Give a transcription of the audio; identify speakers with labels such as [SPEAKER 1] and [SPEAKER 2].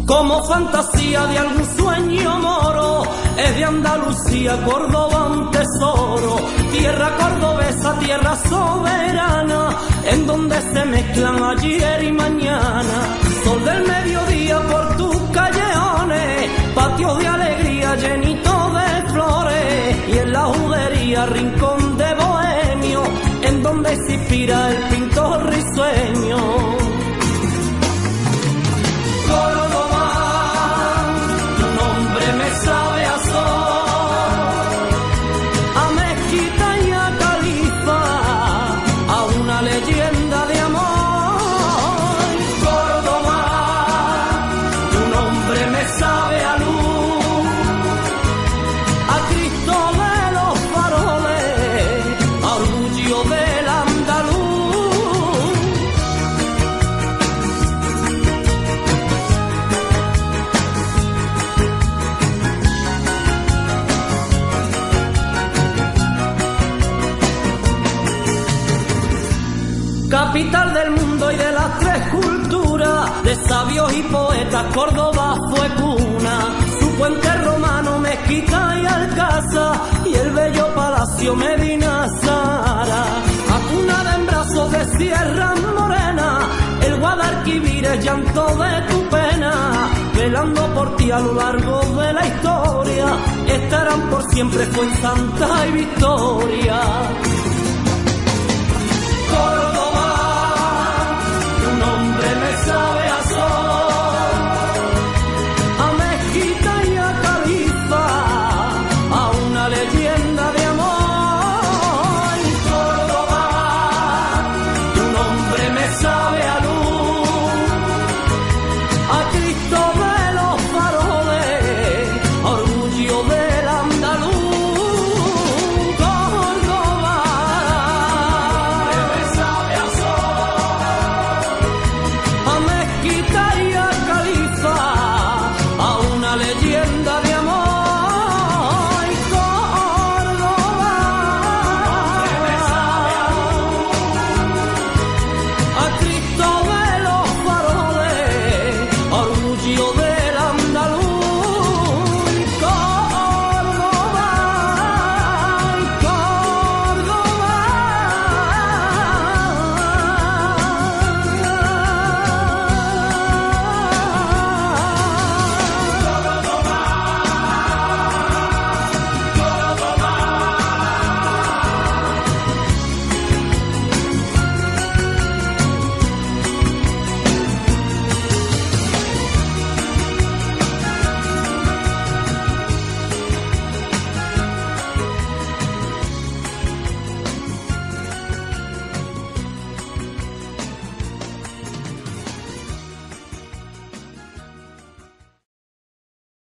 [SPEAKER 1] como fantasía de algún sueño moro, es de Andalucía, Córdoba un tesoro, tierra cordobesa, tierra soberana, en donde se mezclan ayer y mañana, sol del mediodía por tus callejones, patios de alegría llenitos de flores, y en la judería rincón de bohemio, en donde se inspira el pintor risueño. Córdoba, tu nombre me sabe a sol, a mezquita y a califa, a una leyenda de amor. Córdoba, tu nombre me sabe a luz, a Cristo de los faroles, a orgullo del andaluz. Capital del mundo y de las tres culturas, de sabios y poetas, Córdoba fue cuna. Su puente romano, mezquita y alcázar, y el bello palacio Medina Zara. Acuna de embrazos de Sierra Morena, el Guadalquivir es llanto de tu pena. Velando por ti a lo largo de la historia, estarán por siempre Fuensanta y Victoria.